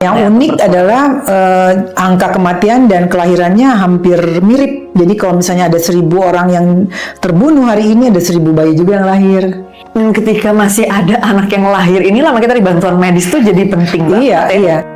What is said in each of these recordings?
Yang unik adalah angka kematian dan kelahirannya hampir mirip. Jadi kalau misalnya ada 1.000 orang yang terbunuh hari ini, ada 1.000 bayi juga yang lahir. Ketika masih ada anak yang lahir, inilah makanya tadi bantuan medis tuh jadi penting banget. Iya.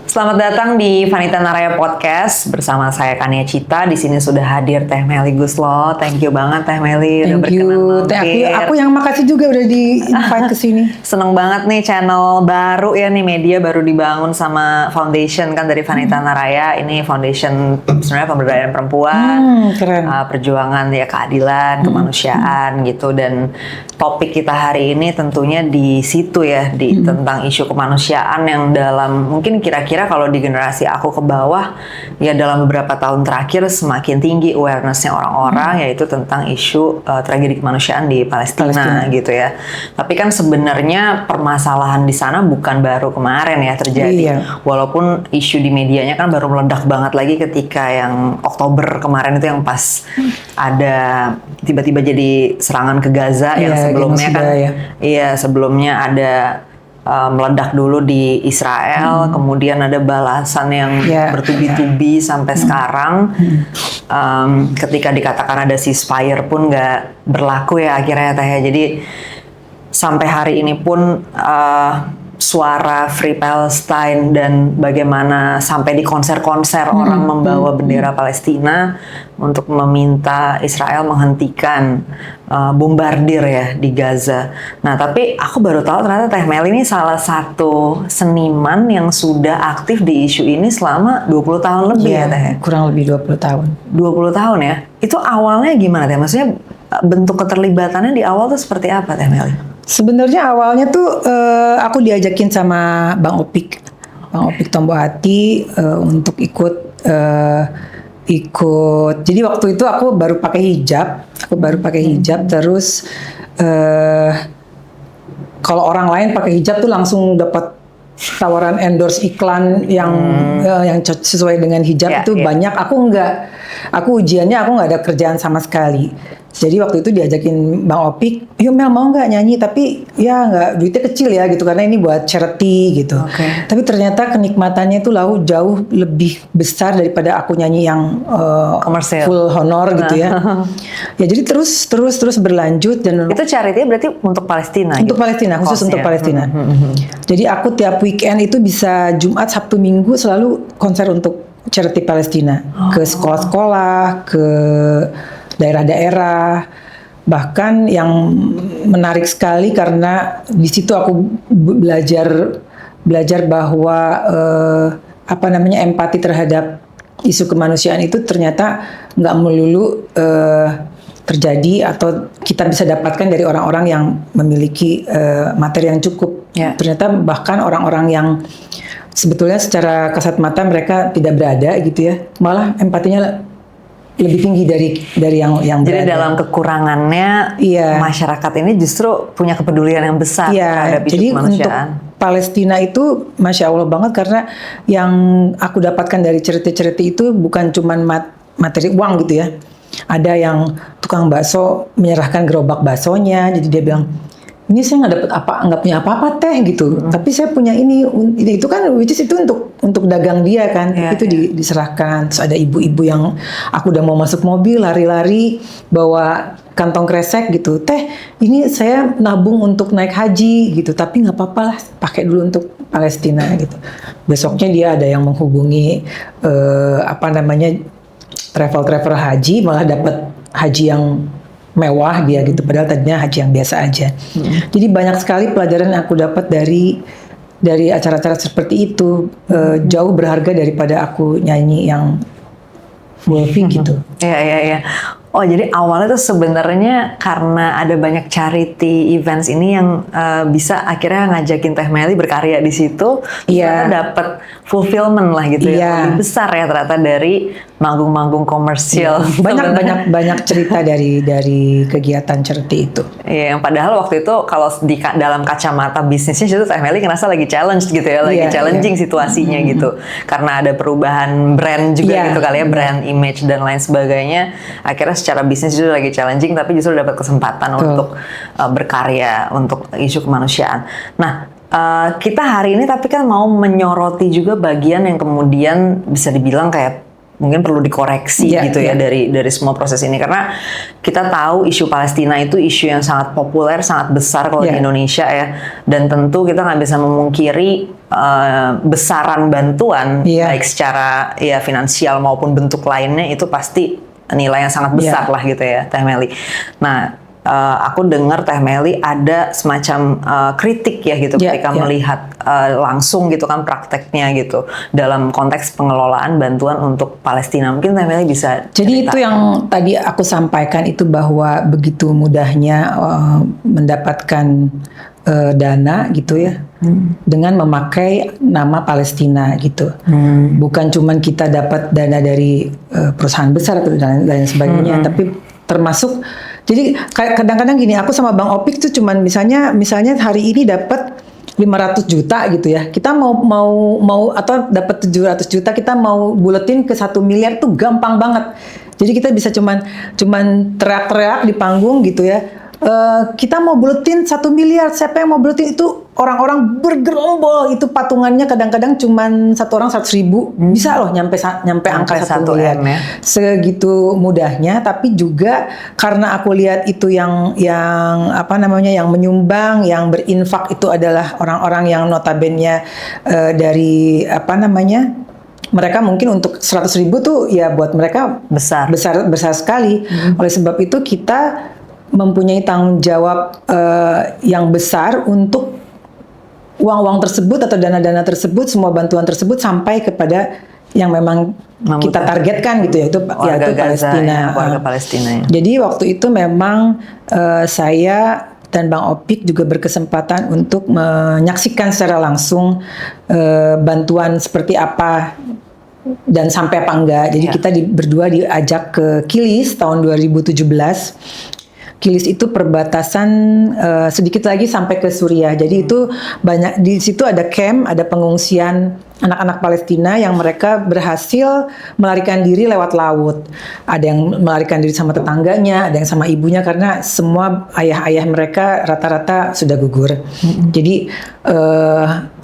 Selamat datang di Vanita Naraya Podcast bersama saya Kania Cita. Di sini sudah hadir Teh Meli Guslo. Thank you banget Teh Meli udah berkenan mampir. Aku yang makasih juga udah di-invite ke sini. Seneng banget nih, channel baru ya nih, media baru dibangun sama foundation kan dari Vanita Naraya. Ini foundation sebenarnya pemberdayaan perempuan, keren. Perjuangan ya keadilan, kemanusiaan gitu. Dan topik kita hari ini tentunya di situ ya, tentang isu kemanusiaan yang dalam mungkin kira-kira kalau di generasi aku ke bawah ya dalam beberapa tahun terakhir semakin tinggi awareness-nya orang-orang, yaitu tentang isu tragedi kemanusiaan di Palestina gitu ya. Tapi kan sebenarnya permasalahan di sana bukan baru kemarin ya terjadi. Walaupun isu di medianya kan baru meledak banget lagi ketika yang Oktober kemarin itu yang pas ada tiba-tiba jadi serangan ke Gaza yang sebelumnya kan sebelumnya ada meledak dulu di Israel, kemudian ada balasan yang bertubi-tubi sampai sekarang. Ketika dikatakan ada ceasefire pun nggak berlaku ya akhirnya Teh. Jadi sampai hari ini pun suara Free Palestine dan bagaimana sampai di konser-konser orang membawa bendera Palestina untuk meminta Israel menghentikan bombardir ya di Gaza. Nah, tapi aku baru tahu ternyata Teh Meli ini salah satu seniman yang sudah aktif di isu ini selama 20 tahun lebih ya Teh. Kurang lebih 20 tahun. 20 tahun ya. Itu awalnya gimana Teh? Maksudnya bentuk keterlibatannya di awal tuh seperti apa Teh Meli? Sebenarnya awalnya tuh aku diajakin sama Bang Opik Tombohati untuk ikut. Jadi waktu itu aku baru pakai hijab, terus kalau orang lain pakai hijab tuh langsung dapat tawaran endorse iklan yang sesuai dengan hijab itu banyak. Aku enggak. Aku ujiannya aku nggak ada kerjaan sama sekali. Jadi waktu itu diajakin Bang Opik, yuk Mel mau nggak nyanyi, tapi ya nggak, duitnya kecil ya gitu karena ini buat charity gitu. Tapi ternyata kenikmatannya itu jauh lebih besar daripada aku nyanyi yang full honor gitu ya. Ya jadi terus berlanjut dan itu charity berarti untuk Palestina. Untuk Palestina, khusus untuk Palestina. Jadi aku tiap weekend itu bisa Jumat, Sabtu, Minggu selalu konser untuk charity Palestina, ke sekolah-sekolah, ke daerah-daerah. Bahkan yang menarik sekali karena di situ aku belajar bahwa empati terhadap isu kemanusiaan itu ternyata nggak melulu terjadi atau kita bisa dapatkan dari orang-orang yang memiliki materi yang cukup. Ternyata bahkan orang-orang yang sebetulnya secara kasat mata mereka tidak berada gitu ya, malah empatinya lebih tinggi dari yang jadi berada. Dalam kekurangannya masyarakat ini justru punya kepedulian yang besar terhadap isu kemanusiaan. Jadi untuk Palestina itu Masya Allah banget karena yang aku dapatkan dari cerita-cerita itu bukan cuma materi uang gitu ya. Ada yang tukang bakso menyerahkan gerobak baksonya, jadi dia bilang, ini saya nggak punya apa-apa Teh gitu, tapi saya punya ini itu kan which is itu untuk dagang dia kan, itu diserahkan. Terus ada ibu-ibu yang aku udah mau masuk mobil lari-lari bawa kantong kresek gitu, Teh ini saya nabung untuk naik haji gitu, tapi nggak apa-apa lah pakai dulu untuk Palestina gitu. Besoknya dia ada yang menghubungi travel haji, malah dapat haji yang mewah dia gitu, padahal tadinya haji yang biasa aja. Jadi banyak sekali pelajaran yang aku dapat dari acara-acara seperti itu, jauh berharga daripada aku nyanyi yang Wolfie gitu. Iya. Oh jadi awalnya tuh sebenarnya karena ada banyak charity events ini yang bisa akhirnya ngajakin Teh Meli berkarya di situ, ternyata dapat fulfillment lah gitu ya, lebih besar ya ternyata dari manggung-manggung komersial. Banyak cerita dari kegiatan charity itu. Iya, yang padahal waktu itu kalau dalam kacamata bisnisnya itu Teh Meli ngerasa lagi challenge gitu ya, lagi challenging situasinya gitu, karena ada perubahan brand juga gitu kali ya, brand image dan lain sebagainya. Akhirnya secara bisnis itu lagi challenging, tapi justru dapat kesempatan untuk berkarya untuk isu kemanusiaan. Nah, kita hari ini tapi kan mau menyoroti juga bagian yang kemudian bisa dibilang kayak mungkin perlu dikoreksi gitu ya dari semua proses ini, karena kita tahu isu Palestina itu isu yang sangat populer, sangat besar kalau di Indonesia ya, dan tentu kita nggak bisa memungkiri besaran bantuan baik secara ya finansial maupun bentuk lainnya itu pasti nilai yang sangat besar lah gitu ya, Teh Meli. Nah, aku dengar Teh Meli ada semacam kritik ya gitu ketika melihat langsung gitu kan prakteknya gitu dalam konteks pengelolaan bantuan untuk Palestina. Mungkin Teh Meli bisa Jadi itu yang tadi aku sampaikan itu, bahwa begitu mudahnya mendapatkan dana gitu ya, dengan memakai nama Palestina gitu. Bukan cuman kita dapat dana dari perusahaan besar atau dan lain sebagainya, tapi termasuk, jadi kadang-kadang gini, aku sama Bang Opik tuh cuman misalnya hari ini dapat 500 juta gitu ya, kita mau atau dapat 700 juta, kita mau buletin ke 1 miliar tuh gampang banget. Jadi kita bisa cuman teriak-teriak di panggung gitu ya, kita mau buletin 1 miliar, siapa yang mau buletin, itu orang-orang bergerombol, itu patungannya kadang-kadang cuman satu orang 100.000, bisa loh nyampe angka 1 miliar. Ya. Segitu mudahnya, tapi juga karena aku lihat itu yang apa namanya, yang menyumbang, yang berinfak itu adalah orang-orang yang notabene dari apa namanya, mereka mungkin untuk 100.000 tuh ya buat mereka besar sekali. Oleh sebab itu kita mempunyai tanggung jawab yang besar untuk uang-uang tersebut atau dana-dana tersebut, semua bantuan tersebut sampai kepada yang memang kita targetkan gitu ya, itu Palestina. Warga Palestina ya. Jadi waktu itu memang saya dan Bang Opik juga berkesempatan untuk menyaksikan secara langsung bantuan seperti apa dan sampai apa enggak. Jadi kita berdua diajak ke Kilis tahun 2017. Kilis itu perbatasan sedikit lagi sampai ke Suriah. Jadi itu banyak, di situ ada camp, ada pengungsian anak-anak Palestina yang mereka berhasil melarikan diri lewat laut. Ada yang melarikan diri sama tetangganya, ada yang sama ibunya, karena semua ayah-ayah mereka rata-rata sudah gugur. Jadi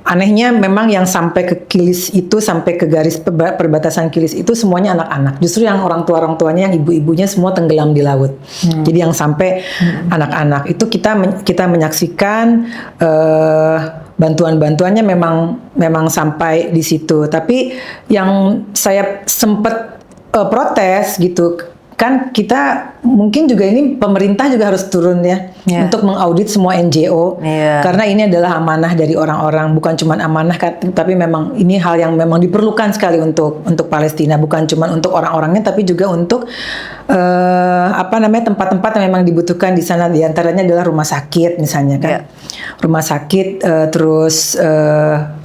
anehnya memang yang sampai ke Kilis itu, sampai ke garis perbatasan Kilis itu semuanya anak-anak. Justru yang orang tuanya, yang ibu-ibunya semua tenggelam di laut. Jadi yang sampai anak-anak itu kita menyaksikan bantuan-bantuannya memang sampai di situ. Tapi yang saya sempat protes gitu, kan kita mungkin juga ini pemerintah juga harus turun ya untuk mengaudit semua NGO, karena ini adalah amanah dari orang-orang, bukan cuma amanah tapi memang ini hal yang memang diperlukan sekali untuk Palestina, bukan cuma untuk orang-orangnya tapi juga untuk apa namanya, tempat-tempat yang memang dibutuhkan di sana. Di antaranya adalah rumah sakit misalnya kan, rumah sakit, terus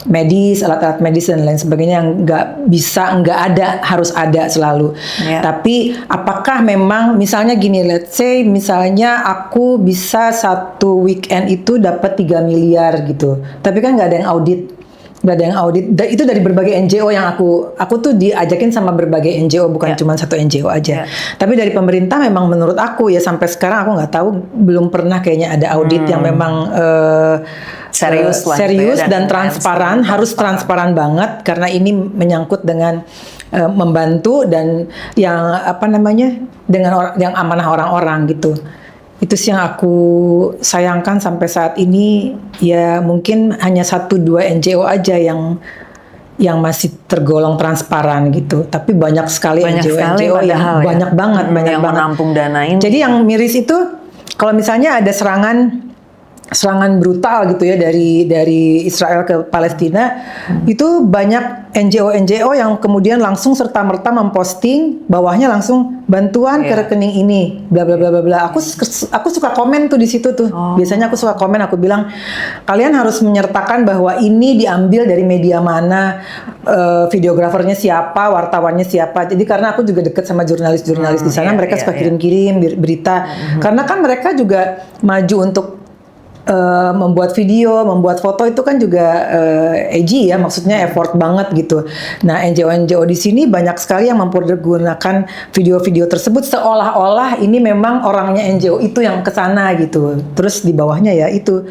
medis, alat-alat medis dan lain sebagainya yang nggak ada, harus ada selalu. Tapi apakah memang misalnya gini, let's say misalnya aku bisa satu weekend itu dapat 3 miliar gitu, tapi kan nggak ada yang audit. Itu dari berbagai NGO yang aku tuh diajakin sama berbagai NGO, bukan cuma satu NGO aja. Tapi dari pemerintah memang menurut aku ya sampai sekarang aku nggak tahu, belum pernah kayaknya ada audit yang memang serius dan transparan. Harus transparan banget, karena ini menyangkut dengan membantu dan yang apa namanya, dengan yang amanah orang-orang gitu. Itu sih yang aku sayangkan sampai saat ini, ya mungkin hanya 1-2 NGO aja yang masih tergolong transparan gitu. Tapi banyak sekali NGO yang banyak banget menampung dana ini. Jadi yang miris itu kalau misalnya ada serangan brutal gitu ya dari Israel ke Palestina, itu banyak NGO yang kemudian langsung serta-merta memposting, bawahnya langsung bantuan ke rekening ini, bla bla bla bla bla. Aku suka komen tuh di situ tuh. Biasanya aku suka komen, aku bilang kalian harus menyertakan bahwa ini diambil dari media mana, videografernya siapa, wartawannya siapa. Jadi karena aku juga deket sama jurnalis-jurnalis di sana, mereka suka kirim-kirim berita. Karena kan mereka juga maju untuk membuat video, membuat foto itu kan juga edgy ya, maksudnya effort banget gitu. Nah, NGO-NGO di sini banyak sekali yang mempergunakan video-video tersebut seolah-olah ini memang orangnya NGO itu yang kesana gitu. Terus di bawahnya ya itu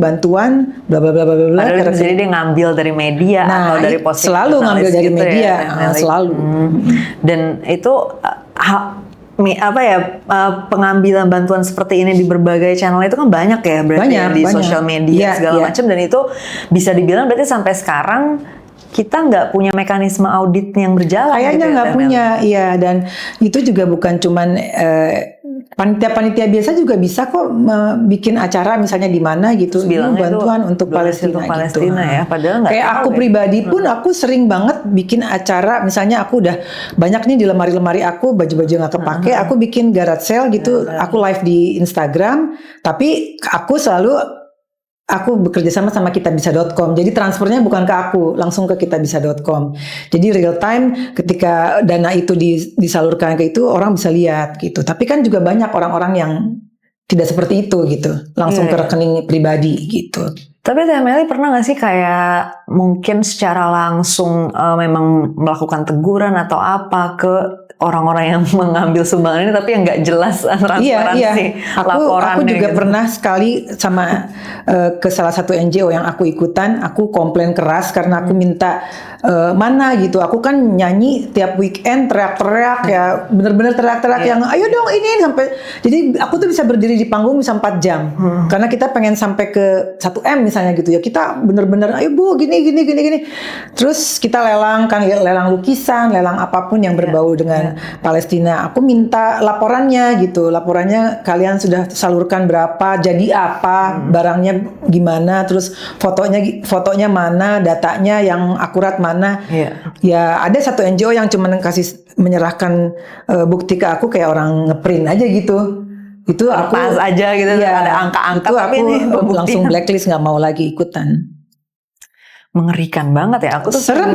bantuan bla bla bla bla bla. Padahal jadi dia ngambil dari media atau dari posting selalu ngambil dari gitu media, selalu. Dan itu pengambilan bantuan seperti ini di berbagai channel itu kan banyak ya, berarti di sosial media segala macam, dan itu bisa dibilang berarti sampai sekarang kita nggak punya mekanisme audit yang berjalan. Kayaknya nggak punya, iya. Dan itu juga bukan cuman panitia-panitia biasa juga bisa kok bikin acara misalnya di mana gitu, bantuan untuk Palestina gitu. Ya, padahal kayak aku pribadi pun aku sering banget bikin acara, misalnya aku udah banyak nih di lemari-lemari aku baju-baju nggak kepake, aku bikin garage sale gitu, aku live di Instagram, tapi aku bekerja sama kitabisa.com. Jadi transfernya bukan ke aku, langsung ke kitabisa.com. Jadi real time ketika dana itu disalurkan ke itu, orang bisa lihat gitu. Tapi kan juga banyak orang-orang yang tidak seperti itu gitu, langsung ke rekening pribadi gitu. Tapi Teh Meli pernah gak sih kayak mungkin secara langsung memang melakukan teguran atau apa ke orang-orang yang mengambil sumbangan ini tapi yang nggak jelas transparansi laporannya? Aku juga gitu. pernah sekali sama ke salah satu NGO yang aku ikutan, aku komplain keras karena aku minta mana gitu. Aku kan nyanyi tiap weekend teriak-teriak ya, bener-bener teriak-teriak yang ayo dong ini sampai. Jadi aku tuh bisa berdiri di panggung bisa 4 jam karena kita pengen sampai ke 1M misalnya gitu ya. Kita bener-bener ayo Bu gini. Terus kita lelang lukisan, lelang apapun yang berbau dengan Palestina. Aku minta laporannya gitu. Laporannya kalian sudah salurkan berapa, jadi apa, barangnya gimana, terus fotonya mana, datanya yang akurat mana. Ya ada satu NGO yang cuma menyerahkan bukti ke aku kayak orang ngeprint aja gitu. Itu aku pas aja gitu, ada angka-angka, itu tapi aku ini langsung blacklist, nggak mau lagi ikutan. Mengerikan banget ya. Aku tuh serem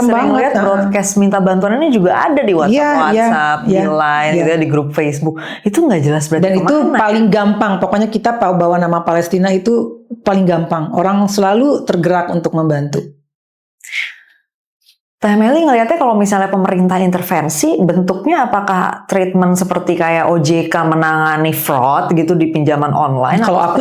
banget. Lihat broadcast minta bantuan ini juga ada di WhatsApp, di Line, gitu ya, di grup Facebook. Itu nggak jelas berarti. Dan itu paling gampang. Pokoknya kita bawa nama Palestina itu paling gampang. Orang selalu tergerak untuk membantu. Teh Meli ngelihatnya kalau misalnya pemerintah intervensi, bentuknya apakah treatment seperti kayak OJK menangani fraud gitu di pinjaman online? Kalau aku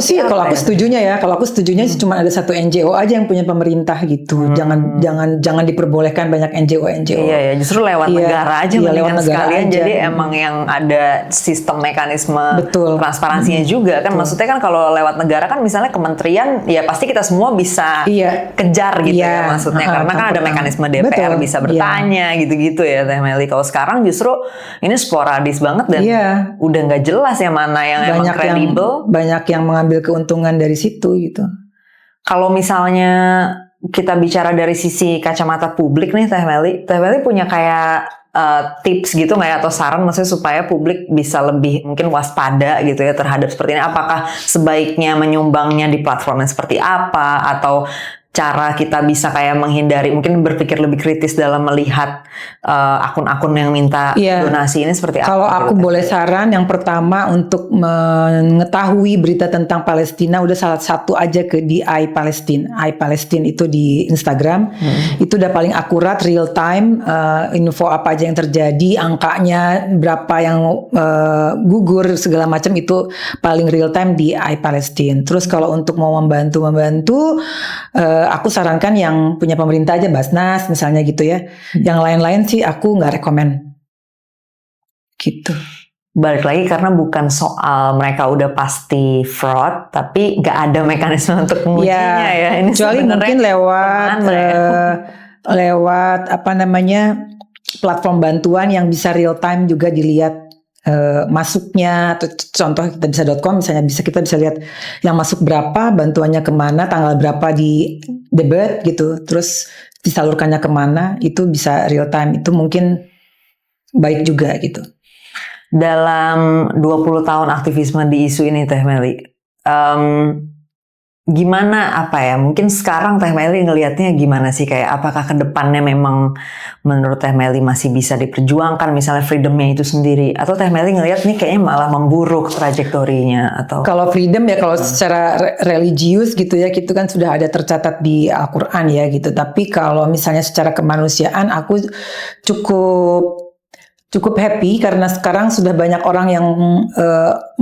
setujunya ya. Kalau aku setujunya sih cuma ada satu NGO aja yang punya pemerintah gitu. Jangan diperbolehkan banyak NGO. Iya ya, justru lewat negara aja mendingan sekalian. Aja. Jadi emang yang ada sistem mekanisme transparansinya juga kan. Maksudnya kan kalau lewat negara kan misalnya kementerian ya pasti kita semua bisa kejar gitu ya maksudnya. Karena kan ada mekanisme DPR bisa bertanya gitu-gitu ya Teh Meli. Kalau sekarang justru ini sporadis banget dan udah nggak jelas ya mana yang emang kredibel. Banyak yang mengambil keuntungan dari situ gitu. Kalau misalnya kita bicara dari sisi kacamata publik nih Teh Meli punya kayak tips gitu nggak ya, atau saran maksudnya supaya publik bisa lebih mungkin waspada gitu ya terhadap seperti ini? Apakah sebaiknya menyumbangnya di platform yang seperti apa, atau cara kita bisa kayak menghindari, mungkin berpikir lebih kritis dalam melihat akun-akun yang minta donasi ini seperti apa? Kalau aku boleh saran, yang pertama untuk mengetahui berita tentang Palestina udah salah satu aja ke di iPalestine itu di Instagram. Itu udah paling akurat, real time, info apa aja yang terjadi, angkanya berapa yang gugur segala macam itu paling real time di iPalestine. Terus kalau untuk mau membantu aku sarankan yang punya pemerintah aja, Basnas misalnya gitu ya. Yang lain-lain sih aku nggak rekomen. Gitu. Balik lagi karena bukan soal mereka udah pasti fraud, tapi nggak ada mekanisme untuk mengujinya ya. Ini kecuali mungkin lewat platform bantuan yang bisa real time juga dilihat masuknya, atau contoh kitabisa.com misalnya kita bisa lihat yang masuk berapa, bantuannya kemana, tanggal berapa di debit gitu, terus disalurkannya kemana, itu bisa real time. Itu mungkin baik juga gitu. Dalam 20 tahun aktivisme di isu ini Teh Meli, gimana apa ya? Mungkin sekarang Teh Meli ngelihatnya gimana sih, kayak apakah ke depannya memang menurut Teh Meli masih bisa diperjuangkan misalnya freedomnya itu sendiri, atau Teh Meli ngelihat nih kayaknya malah memburuk trajektorinya atau Kalau freedom ya kalau secara religius gitu ya, itu kan sudah ada tercatat di Al-Quran ya gitu. Tapi kalau misalnya secara kemanusiaan, aku cukup happy karena sekarang sudah banyak orang yang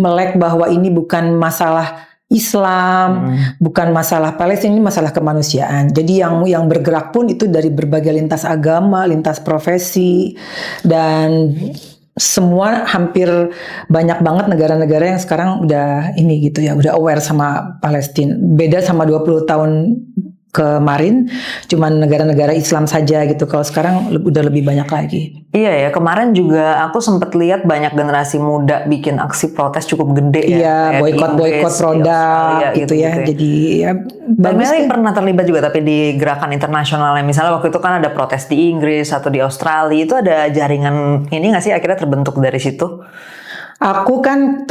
melek bahwa ini bukan masalah Islam, bukan masalah Palestina, ini masalah kemanusiaan. Jadi yang bergerak pun itu dari berbagai lintas agama, lintas profesi, dan semua hampir banyak banget negara-negara yang sekarang udah ini gitu ya, udah aware sama Palestina. Beda sama 20 tahun kemarin, cuman negara-negara Islam saja gitu. Kalau sekarang udah lebih banyak lagi. Iya ya, kemarin juga aku sempat lihat banyak generasi muda bikin aksi protes cukup gede ya. Iya, Kayak di boykot Inggris, di produk Australia, gitu ya. Jadi ya Dan bagus Meli deh. pernah terlibat juga tapi di gerakan internasionalnya. Misalnya waktu itu kan ada protes di Inggris atau di Australia, itu ada jaringan ini nggak sih akhirnya terbentuk dari situ? Aku kan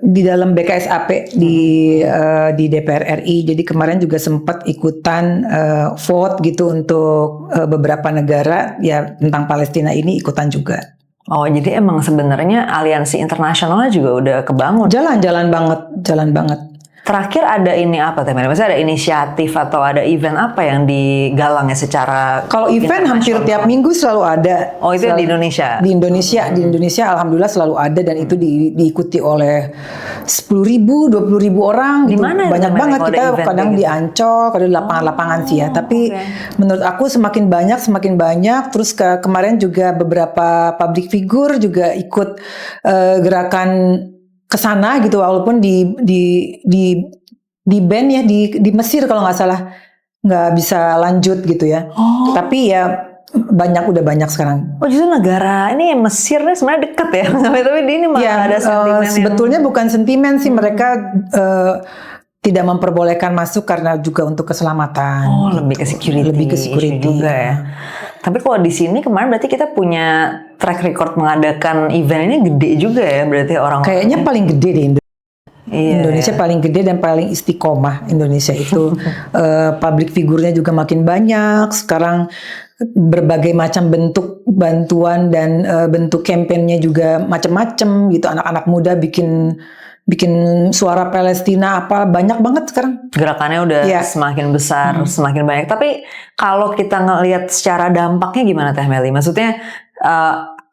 di dalam BKSAP di DPR RI, jadi kemarin juga sempat ikutan vote gitu untuk beberapa negara ya tentang Palestina ini, ikutan juga. Oh, jadi emang sebenarnya aliansi internasionalnya juga udah kebangun. Jalan banget. Terakhir ada ini apa Teh Meli? Maksudnya ada inisiatif atau ada event apa yang digalangnya secara Kalau event hampir internasional? tiap minggu selalu ada. Oh, itu yang di Indonesia? Di Indonesia alhamdulillah selalu ada, dan itu diikuti oleh 10.000, 20.000 orang. Di gitu. mana itu, Banyak Meli, banget, kalau ada kita event kadang kayak di gitu? Ancol, kadang di lapangan-lapangan sih ya. Tapi menurut aku semakin banyak. Terus kemarin juga beberapa public figure juga ikut gerakan ke sana gitu, walaupun di ban ya di Mesir kalau nggak salah, nggak bisa lanjut gitu ya. Tapi ya udah banyak sekarang. Oh, justru negara ini Mesir nih sebenarnya deket ya, tapi dia ini malah Ya, ada sentimen yang sebetulnya bukan sentimen sih, mereka tidak memperbolehkan masuk karena juga untuk keselamatan. Oh, lebih ke security, Lebih ke security juga ya. Tapi kalau di sini kemarin berarti kita punya track record mengadakan event ini gede juga ya, berarti orang Kayaknya paling gede di Indonesia. Iya. Indonesia paling gede dan paling istiqomah. Indonesia itu public figurnya juga makin banyak. Sekarang berbagai macam bentuk bantuan dan bentuk kampanyenya juga macam-macam gitu. Anak-anak muda bikin suara Palestina apa, banyak banget sekarang. Gerakannya udah Iya. semakin besar, semakin banyak. Tapi kalau kita ngelihat secara dampaknya gimana Teh Meli? Maksudnya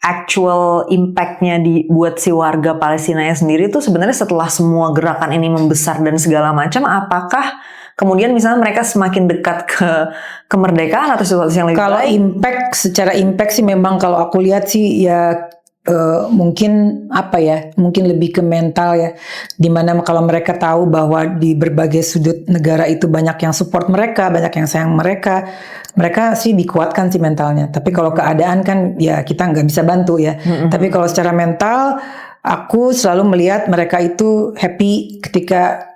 actual impact-nya buat si warga Palestinanya sendiri tuh sebenarnya setelah semua gerakan ini membesar dan segala macam, apakah kemudian misalnya mereka semakin dekat ke kemerdekaan atau sesuatu yang lebih Kalau baik? secara impact sih memang kalau aku lihat sih ya mungkin apa ya, mungkin lebih ke mental ya, dimana kalau mereka tahu bahwa di berbagai sudut negara itu banyak yang support mereka, banyak yang sayang mereka sih dikuatkan sih mentalnya. Tapi kalau keadaan kan ya kita nggak bisa bantu ya. Tapi kalau secara mental, aku selalu melihat mereka itu happy ketika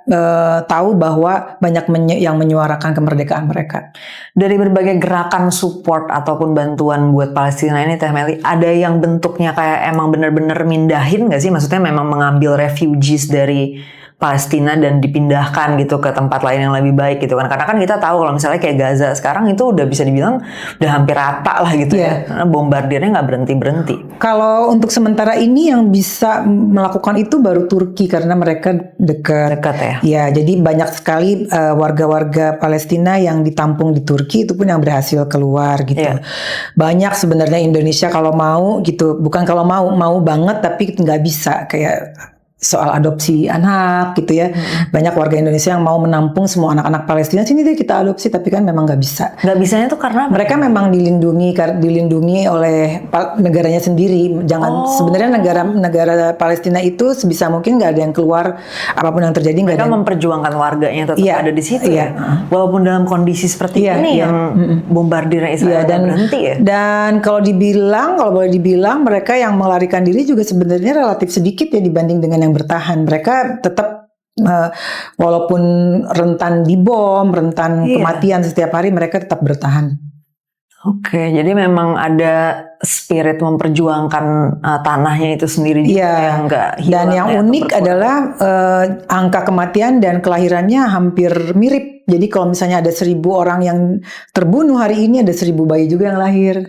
tahu bahwa banyak yang menyuarakan kemerdekaan mereka. Dari berbagai gerakan support ataupun bantuan buat Palestina ini Teh Meli, ada yang bentuknya kayak emang bener-bener mindahin nggak sih? Maksudnya memang mengambil refugees dari Palestina dan dipindahkan gitu ke tempat lain yang lebih baik gitu kan? Karena kan kita tahu kalau misalnya kayak Gaza sekarang itu udah bisa dibilang udah hampir rata lah gitu ya. Karena bombardirnya nggak berhenti-berhenti. Kalau untuk sementara ini yang bisa melakukan itu baru Turki karena mereka dekat ya. Ya, jadi banyak sekali warga-warga Palestina yang ditampung di Turki, itu pun yang berhasil keluar gitu. Iya. Banyak sebenarnya Indonesia kalau mau gitu, bukan kalau mau banget tapi nggak bisa, kayak soal adopsi anak gitu ya. Banyak warga Indonesia yang mau menampung semua anak-anak Palestina, sini deh kita adopsi, tapi kan memang nggak bisa. Nggak bisanya tuh karena Mereka memang dilindungi oleh negaranya sendiri. Sebenarnya negara Palestina itu sebisa mungkin nggak ada yang keluar, apapun yang terjadi nggak ada. mereka memperjuangkan warganya tetap ada di situ ya. Walaupun dalam kondisi seperti ini yang bombardirnya Israel dan berhenti ya. Dan kalau boleh dibilang mereka yang melarikan diri juga sebenarnya relatif sedikit ya dibanding dengan yang bertahan. Mereka tetap walaupun rentan dibom, rentan kematian setiap hari, mereka tetap bertahan. Oke, jadi memang ada spirit memperjuangkan tanahnya itu sendiri juga Iya. yang nggak hilang. Dan yang atau unik berkurang. adalah angka kematian dan kelahirannya hampir mirip. Jadi kalau misalnya ada 1.000 orang yang terbunuh hari ini, ada 1.000 bayi juga yang lahir.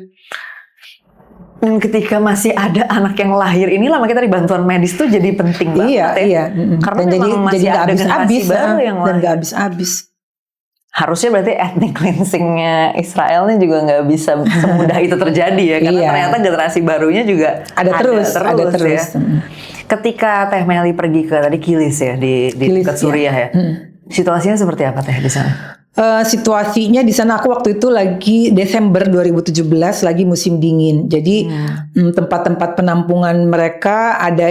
Dan ketika masih ada anak yang lahir, inilah makanya tadi bantuan medis tuh jadi penting banget Iya, ya. iya. Karena Dan memang masih nggak ada generasi habis-habis, baru yang dan lahir. nggak habis-habis. Harusnya berarti ethnic cleansingnya Israel nih juga nggak bisa semudah itu terjadi ya, karena Iya. ternyata generasi barunya juga Ada terus. ya. Ketika Teh Meli pergi ke tadi Kilis ya di Kilis, dekat Suriah ya, situasinya seperti apa Teh di sana? Situasinya di sana aku waktu itu lagi Desember 2017 lagi musim dingin. Jadi tempat-tempat penampungan mereka ada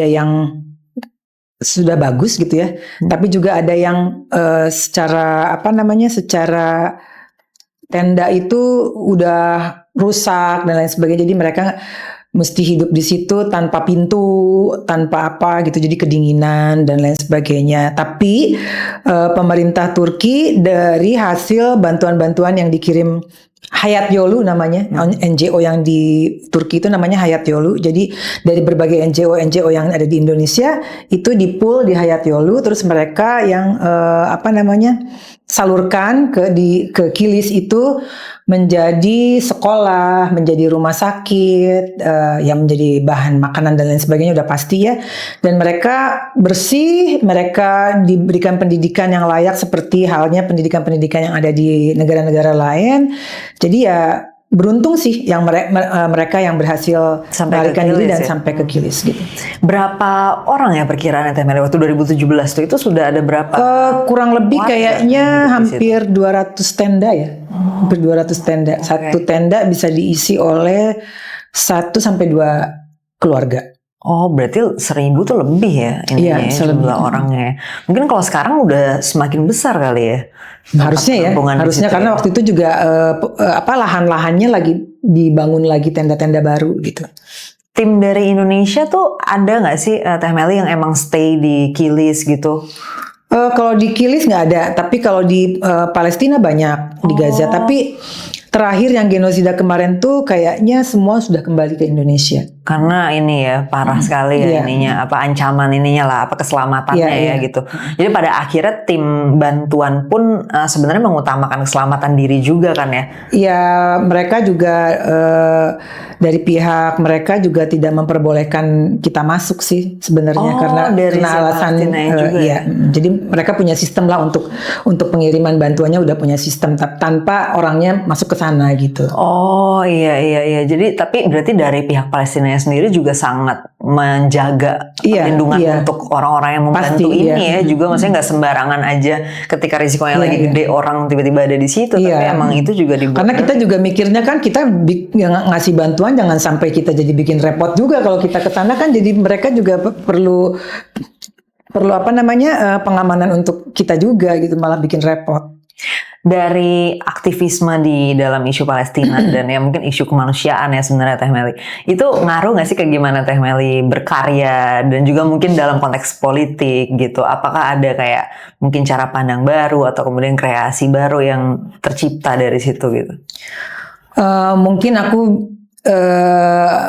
yang sudah bagus gitu ya. Tapi juga ada yang secara secara tenda itu udah rusak dan lain sebagainya. Jadi mereka mesti hidup di situ tanpa pintu, tanpa apa gitu, jadi kedinginan dan lain sebagainya. Tapi pemerintah Turki dari hasil bantuan-bantuan yang dikirim Hayat Yolu namanya, NGO yang di Turki itu namanya Hayat Yolu. Jadi dari berbagai NGO yang ada di Indonesia itu di-pool di Hayat Yolu, terus mereka yang salurkan ke Kilis itu menjadi sekolah, menjadi rumah sakit, yang menjadi bahan makanan dan lain sebagainya udah pasti ya. Dan mereka bersih, mereka diberikan pendidikan yang layak seperti halnya pendidikan-pendidikan yang ada di negara-negara lain. Jadi ya beruntung sih yang mereka yang berhasil melarikan diri dan sampai ke Kilis gitu. Berapa orang ya perkiraan Teh Meli waktu 2017 tuh itu sudah ada berapa? Kurang lebih kayaknya hampir 200 tenda ya. Hampir 200 tenda. Satu tenda bisa diisi oleh 1 sampai 2 keluarga. Oh, berarti 1.000 tuh lebih ya ininya ya, jumlah orangnya. Mungkin kalau sekarang udah semakin besar kali ya. Harusnya karena waktu itu juga lahan-lahannya lagi dibangun lagi tenda-tenda baru gitu. Tim dari Indonesia tuh ada nggak sih Teh Meli yang emang stay di Kilis gitu? Kalau di Kilis nggak ada, tapi kalau di Palestina banyak di Gaza. Tapi terakhir yang genosida kemarin tuh kayaknya semua sudah kembali ke Indonesia. Karena ini ya parah sekali ya ininya, ancaman ininya lah, keselamatannya ya gitu. Jadi pada akhirnya tim bantuan pun sebenarnya mengutamakan keselamatan diri juga kan ya? Iya, mereka juga dari pihak mereka juga tidak memperbolehkan kita masuk sih sebenarnya karena alasan juga. Jadi mereka punya sistem lah untuk pengiriman bantuannya udah punya sistem tanpa orangnya masuk ke sana gitu. Oh iya. Jadi tapi berarti dari pihak Palestina sendiri juga sangat menjaga perlindungan untuk orang-orang yang membantu ya. Juga maksudnya nggak sembarangan aja ketika risikonya lagi gede orang tiba-tiba ada di situ. Tapi emang itu juga dibuat. Karena kita juga mikirnya kan kita ngasih bantuan jangan sampai kita jadi bikin repot juga kalau kita ke sana kan, jadi mereka juga perlu pengamanan untuk kita juga gitu, malah bikin repot. Dari aktivisme di dalam isu Palestina dan ya mungkin isu kemanusiaan ya sebenarnya Teh Meli, itu ngaruh nggak sih ke gimana Teh Meli berkarya dan juga mungkin dalam konteks politik gitu? Apakah ada kayak mungkin cara pandang baru atau kemudian kreasi baru yang tercipta dari situ gitu? Mungkin aku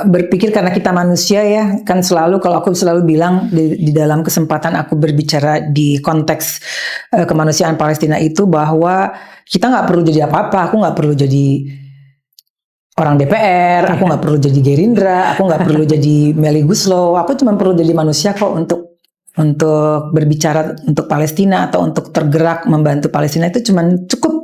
berpikir karena kita manusia ya kan, kalau aku selalu bilang di dalam kesempatan aku berbicara di konteks kemanusiaan Palestina itu bahwa kita nggak perlu jadi apa-apa. Aku nggak perlu jadi orang DPR, aku nggak perlu jadi Gerindra, aku nggak perlu jadi Melly Goeslaw. Aku cuma perlu jadi manusia kok untuk berbicara untuk Palestina atau untuk tergerak membantu Palestina. Itu cuma cukup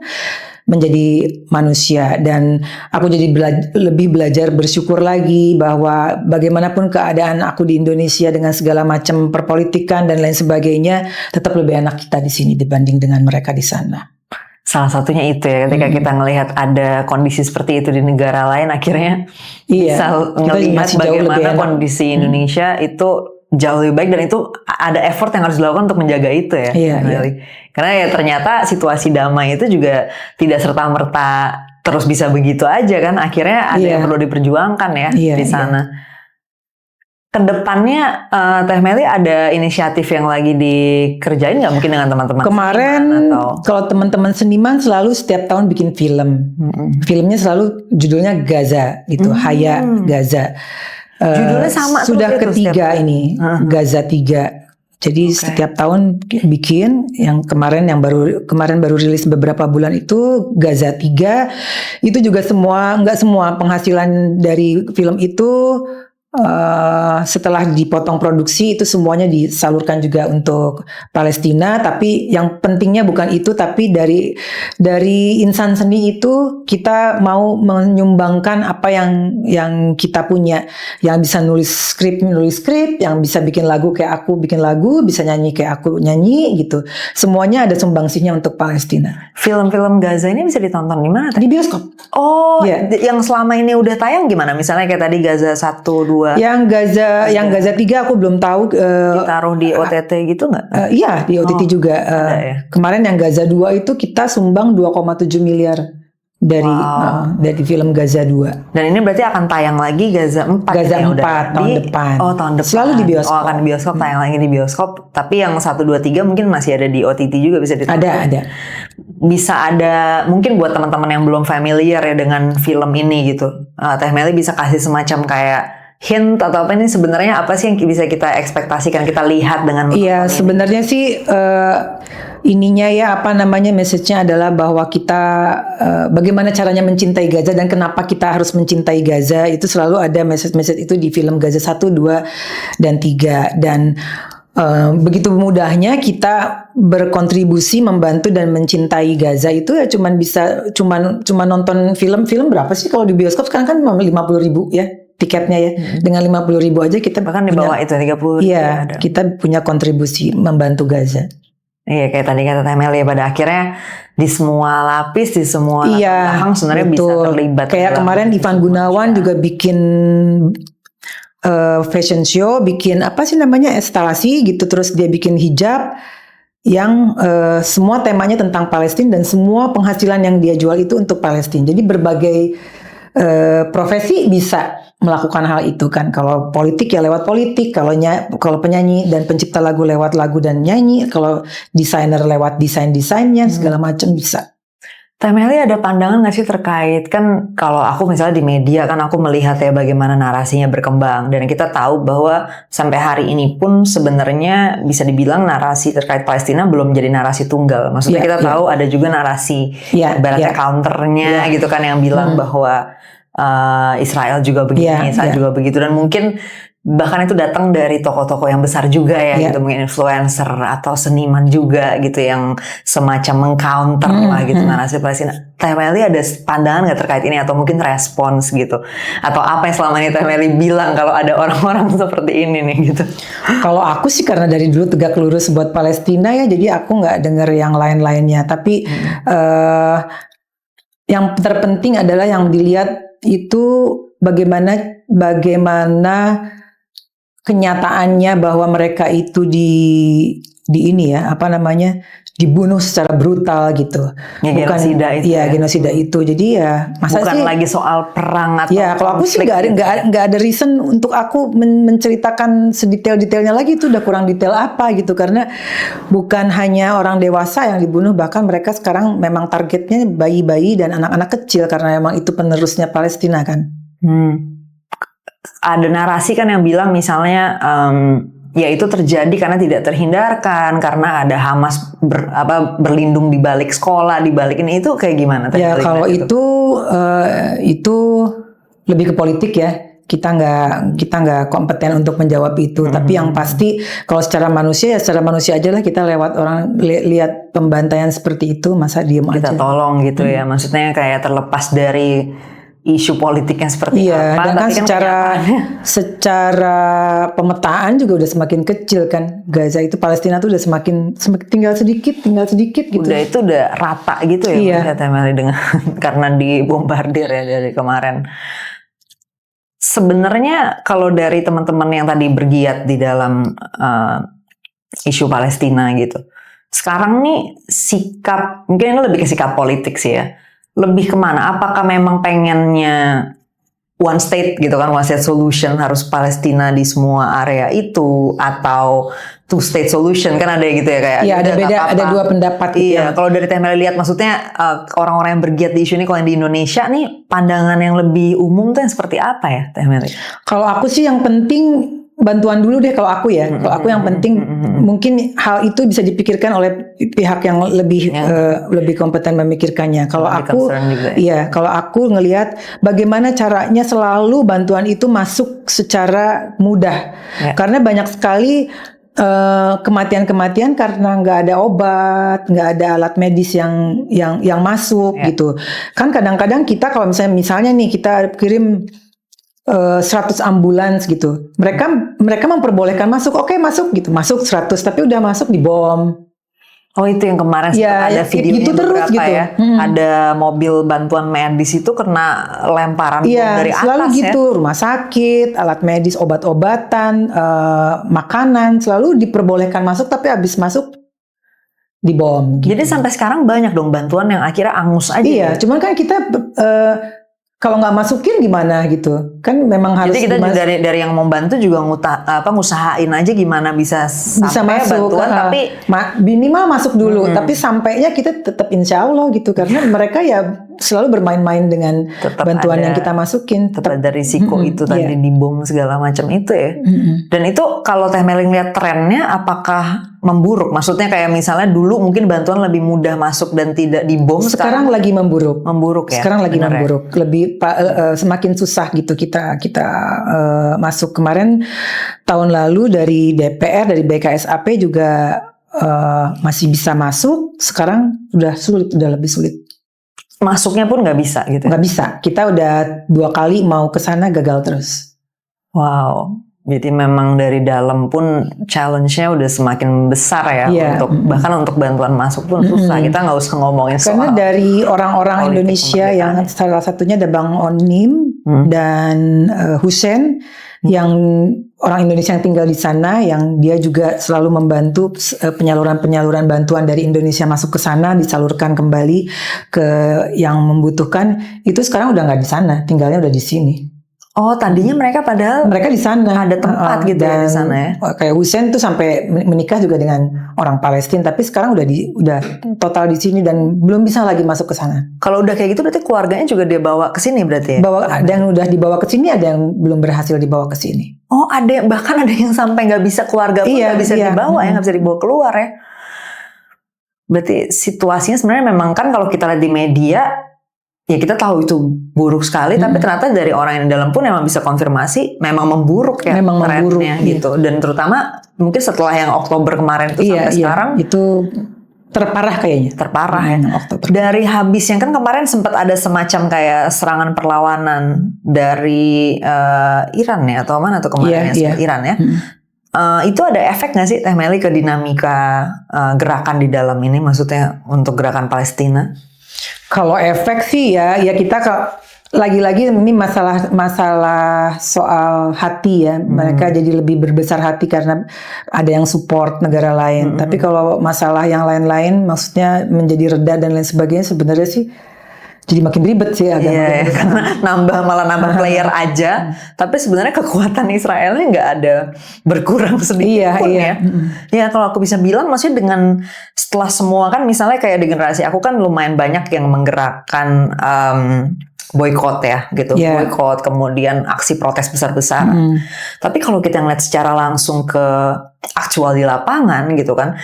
menjadi manusia. Dan aku jadi lebih belajar bersyukur lagi bahwa bagaimanapun keadaan aku di Indonesia dengan segala macam perpolitikan dan lain sebagainya, tetap lebih enak kita di sini dibanding dengan mereka di sana. Salah satunya itu ya, ketika kita ngelihat ada kondisi seperti itu di negara lain, akhirnya bisa ngelihat bagaimana kondisi Indonesia itu jauh lebih baik, dan itu ada effort yang harus dilakukan untuk menjaga itu ya. Karena ya ternyata situasi damai itu juga tidak serta-merta terus bisa begitu aja kan, akhirnya ada yang perlu diperjuangkan ya di sana. kedepannya Teh Meli ada inisiatif yang lagi dikerjain nggak mungkin dengan teman-teman Kemarin seniman atau kalau teman-teman seniman selalu setiap tahun bikin film. Filmnya selalu judulnya Gaza gitu, Haya Gaza. Judulnya sama sudah terus itu ketiga setiap- ini, Gaza 3. Jadi setiap tahun bikin, yang kemarin baru rilis beberapa bulan itu Gaza 3. Itu juga nggak semua penghasilan dari film itu setelah dipotong produksi itu semuanya disalurkan juga untuk Palestina. Tapi yang pentingnya bukan itu, tapi dari insan seni itu kita mau menyumbangkan apa yang kita punya, yang bisa nulis skrip, yang bisa bikin lagu kayak aku bikin lagu, bisa nyanyi kayak aku nyanyi gitu. Semuanya ada sumbangsihnya untuk Palestina. film-film Gaza ini bisa ditonton di mana? Di bioskop. Oh, Iya. yang selama ini udah tayang gimana? Misalnya kayak tadi Gaza 1, 2 Yang Gaza 3 aku belum tahu. ditaruh di OTT gitu nggak? Iya di OTT juga. ada ya? Kemarin yang Gaza 2 itu kita sumbang 2,7 miliar dari film Gaza 2. Dan ini berarti akan tayang lagi Gaza 4 Gaza ya, 4 udah tahun di- depan. Oh, tahun depan. Selalu di bioskop. Oh, akan di bioskop, tayang lagi di bioskop. Tapi yang 1, 2, 3 mungkin masih ada di OTT juga bisa ditonton. Ada. Bisa ada, mungkin buat teman-teman yang belum familiar ya dengan film ini gitu. Teh Meli bisa kasih semacam kayak hint atau apa, ini sebenarnya apa sih yang bisa kita ekspektasikan, kita lihat dengan Iya, sebenarnya sih ininya ya message-nya adalah bahwa kita bagaimana caranya mencintai Gaza dan kenapa kita harus mencintai Gaza, itu selalu ada message-message itu di film Gaza 1, 2 dan 3. Dan begitu mudahnya kita berkontribusi membantu dan mencintai Gaza itu ya cuman nonton film berapa sih kalau di bioskop sekarang kan 50.000 ya tiketnya ya. Dengan 50.000 aja kita bahkan di bawah itu 30. Iya, ada. kita punya kontribusi membantu Gaza. Iya, kayak tadi kata Teh Meli ya, pada akhirnya di semua lapis, di semua belakang sebenarnya bisa betul. terlibat. Kayak dalam kemarin isu Ivan Gunawan kemanusiaan. juga bikin fashion show, bikin instalasi gitu, terus dia bikin hijab yang semua temanya tentang Palestina dan semua penghasilan yang dia jual itu untuk Palestina. Jadi berbagai profesi bisa melakukan hal itu kan. Kalau politik ya lewat politik, kalau penyanyi dan pencipta lagu lewat lagu dan nyanyi, kalau desainer lewat desainnya segala macam bisa. Teh Meli ada pandangan nggak sih terkait, kan kalau aku misalnya di media kan aku melihat ya bagaimana narasinya berkembang, dan kita tahu bahwa sampai hari ini pun sebenarnya bisa dibilang narasi terkait Palestina belum jadi narasi tunggal. Maksudnya kita tahu ada juga narasi ibaratnya counternya gitu kan, yang bilang bahwa Israel juga begini, Israel juga begitu, dan mungkin bahkan itu datang dari tokoh-tokoh yang besar juga ya, gitu, mungkin influencer atau seniman juga gitu yang semacam mengcounter lah gitu narasi Palestina. Teh Meli ada pandangan nggak terkait ini, atau mungkin respons gitu, atau apa yang selama ini Teh Meli bilang kalau ada orang-orang seperti ini nih gitu? Kalau aku sih karena dari dulu tegak lurus buat Palestina ya, jadi aku nggak dengar yang lain-lainnya. Tapi yang terpenting adalah yang dilihat itu bagaimana kenyataannya bahwa mereka itu dibunuh secara brutal gitu. Ya, genosida itu. Iya, genosida itu. Jadi ya masa bukan sih lagi soal perang atau ya, kalau aku sih nggak ada reason untuk aku menceritakan sedetail-detailnya lagi, itu udah kurang detail apa gitu, karena bukan hanya orang dewasa yang dibunuh, bahkan mereka sekarang memang targetnya bayi-bayi dan anak-anak kecil karena memang itu penerusnya Palestina kan. Ada narasi kan yang bilang misalnya ya itu terjadi karena tidak terhindarkan, karena ada Hamas berlindung di balik sekolah, di balik ini, itu kayak gimana? Ya kalau itu lebih ke politik ya. Kita nggak kompeten untuk menjawab itu. Tapi yang pasti kalau secara manusia aja lah, kita lewat orang lihat pembantaian seperti itu, masa diem aja. Kita tolong gitu ya. Maksudnya kayak terlepas dari isu politiknya seperti apa. Dan kan tapi secara pemetaan juga udah semakin kecil kan. Gaza itu, Palestina tuh udah semakin tinggal sedikit gitu. Udah itu udah rata gitu ya. Teh Meli dengan karena dibombardir ya dari kemarin. Sebenarnya kalau dari teman-teman yang tadi bergiat di dalam isu Palestina gitu, sekarang nih sikap, mungkin ini lebih ke sikap politik sih ya, lebih kemana? Apakah memang pengennya one state gitu kan, one state solution harus Palestina di semua area itu, atau two state solution kan ada gitu ya kayak. Iya, ada beda, ada dua pendapat gitu. Iya, kalau dari Teh Meli lihat maksudnya orang-orang yang bergiat di isu ini kalau yang di Indonesia nih pandangan yang lebih umum tuh yang seperti apa ya Teh Meli? Kalau aku sih yang penting bantuan dulu deh kalau aku ya. Kalau aku yang penting mungkin hal itu bisa dipikirkan oleh pihak yang lebih kompeten memikirkannya. Kalau aku iya, kalau aku ngelihat bagaimana caranya selalu bantuan itu masuk secara mudah. Karena banyak sekali kematian-kematian karena nggak ada obat, nggak ada alat medis yang masuk gitu. Kan kadang-kadang kita kalau misalnya nih kita kirim 100 ambulans gitu. Mereka memperbolehkan masuk. Oke, masuk gitu. Masuk 100 tapi udah masuk dibom. Oh, itu yang kemarin ada videonya gitu terus gitu. Ya. Ada mobil bantuan medis itu kena lemparan bom dari atas selalu gitu. Rumah sakit, alat medis, obat-obatan, makanan selalu diperbolehkan masuk tapi habis masuk dibom gitu. Jadi sampai sekarang banyak dong bantuan yang akhirnya angus aja. Iya, cuman kan kita kalau nggak masukin gimana gitu, kan memang harus. Jadi kita dari yang membantu juga ngusahain aja gimana bisa sampai masuk, bantuan, tapi minimal masuk dulu. Tapi sampainya kita tetap insya Allah gitu, karena mereka ya selalu bermain-main dengan bantuan yang kita masukin. Tetap ada risiko itu tadi dibom segala macam itu ya. Dan itu kalau Teh Meli lihat trennya, apakah memburuk? Maksudnya kayak misalnya dulu mungkin bantuan lebih mudah masuk dan tidak dibom. Sekarang lagi memburuk. Memburuk ya. Sekarang lagi memburuk. Lebih semakin susah gitu kita masuk. Kemarin tahun lalu dari DPR, dari BKSAP juga masih bisa masuk. Sekarang udah sulit, udah lebih sulit. Masuknya pun nggak bisa gitu. Nggak bisa. Kita udah 2 kali mau ke sana gagal terus. Wow. Jadi memang dari dalam pun challenge-nya udah semakin besar ya, bahkan untuk bantuan masuk pun susah. Kita nggak usah ngomongin soal. Karena dari orang-orang Indonesia yang salah satunya ada Bang Onim dan Hussein, yang orang Indonesia yang tinggal di sana, yang dia juga selalu membantu penyaluran bantuan dari Indonesia masuk ke sana, disalurkan kembali ke yang membutuhkan. Itu sekarang udah nggak di sana, tinggalnya udah di sini. Oh, tadinya mereka di sana ada tempat gitu ya di sana ya. Kayak Hussein tuh sampai menikah juga dengan orang Palestina, tapi sekarang udah total di sini dan belum bisa lagi masuk ke sana. Kalau udah kayak gitu berarti keluarganya juga dia bawa ke sini berarti ya? Ada yang udah dibawa ke sini, ada yang belum berhasil dibawa ke sini. Oh, bahkan ada yang sampai nggak bisa keluarga pun nggak bisa dibawa ya, nggak bisa dibawa keluar ya. Berarti situasinya sebenarnya memang kan kalau kita lihat di media, ya kita tahu itu buruk sekali, tapi ternyata dari orang yang di dalam pun memang bisa konfirmasi memang memburuk ya, memang trennya gitu. Dan terutama mungkin setelah yang Oktober kemarin itu sampai sekarang itu terparah kayaknya. Terparah ya. Oktober. Dari habis yang kan kemarin sempat ada semacam kayak serangan perlawanan dari Iran ya, atau mana tuh kemarin Iran ya. Itu ada efek nggak sih Teh Meli ke dinamika gerakan di dalam ini, maksudnya untuk gerakan Palestina? Kalau efek sih ya kita lagi-lagi ini masalah soal hati ya. Mereka jadi lebih berbesar hati karena ada yang support negara lain. Tapi kalau masalah yang lain-lain, maksudnya menjadi reda dan lain sebagainya, sebenarnya sih jadi makin ribet sih agak. Karena malah nambah player aja. Tapi sebenarnya kekuatan Israelnya nggak ada berkurang sedikit pun ya. Ya kalau aku bisa bilang, maksudnya dengan setelah semua kan, misalnya kayak di generasi aku kan lumayan banyak yang menggerakkan boykot ya gitu, boykot, kemudian aksi protes besar-besaran. Tapi kalau kita ngeliat secara langsung ke aktual di lapangan gitu kan,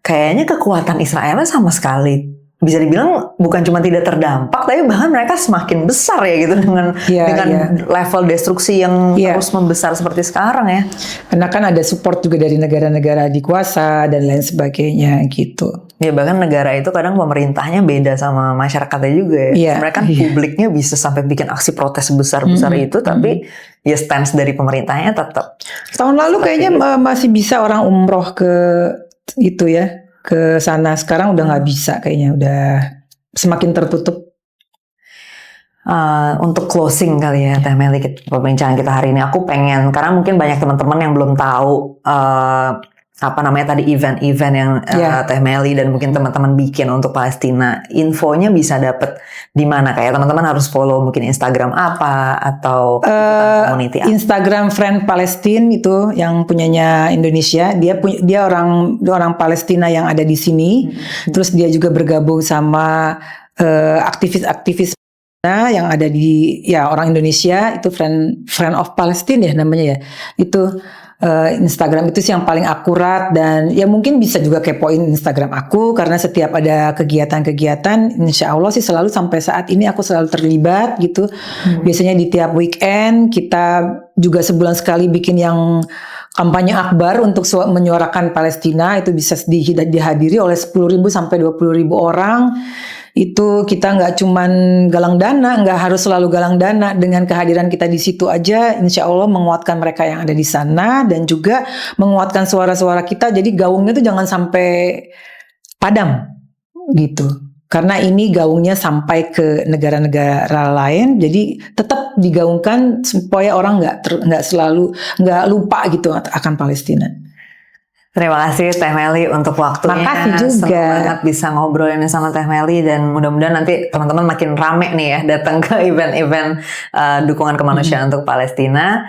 kayaknya kekuatan Israelnya sama sekali bisa dibilang bukan cuma tidak terdampak, tapi bahkan mereka semakin besar ya gitu dengan level destruksi yang terus membesar seperti sekarang ya. Karena kan ada support juga dari negara-negara dikuasa dan lain sebagainya gitu. Ya bahkan negara itu kadang pemerintahnya beda sama masyarakatnya juga ya. Mereka kan publiknya bisa sampai bikin aksi protes sebesar-besar itu, tapi ya stance dari pemerintahnya tetap. Tahun lalu kayaknya masih bisa orang umroh ke itu ya, ke sana. Sekarang udah nggak bisa kayaknya, udah semakin tertutup. Untuk closing kali ya Teh Meli, perbincangan kita hari ini, aku pengen, karena mungkin banyak teman-teman yang belum tahu apa namanya tadi event-event yang Teh Meli dan mungkin teman-teman bikin untuk Palestina, infonya bisa dapet di mana? Kayak teman-teman harus follow mungkin Instagram apa atau community apa? Instagram Friend Palestine itu yang punyanya Indonesia. Dia orang Palestina yang ada di sini. Terus dia juga bergabung sama aktivis-aktivis yang ada di orang Indonesia, itu Friend of Palestine ya namanya ya. Itu Instagram itu sih yang paling akurat, dan ya mungkin bisa juga kepoin Instagram aku karena setiap ada kegiatan-kegiatan insya Allah sih selalu sampai saat ini aku selalu terlibat gitu. Biasanya di tiap weekend kita juga sebulan sekali bikin yang kampanye akbar untuk menyuarakan Palestina, itu bisa dihadiri oleh 10.000 sampai 20.000 orang. Itu kita nggak cuman galang dana, nggak harus selalu galang dana. Dengan kehadiran kita di situ aja, insya Allah menguatkan mereka yang ada di sana dan juga menguatkan suara-suara kita. Jadi gaungnya tuh jangan sampai padam gitu. Karena ini gaungnya sampai ke negara-negara lain, jadi tetap digaungkan supaya orang nggak lupa gitu akan Palestina. Terima kasih Teh Meli untuk waktunya. Makasih juga. Senang banget bisa ngobrolin sama Teh Meli, dan mudah-mudahan nanti teman-teman makin rame nih ya datang ke event-event dukungan kemanusiaan untuk Palestina.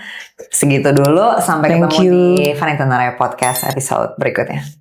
Segitu dulu, sampai ketemu di Vanita Naraya Podcast episode berikutnya.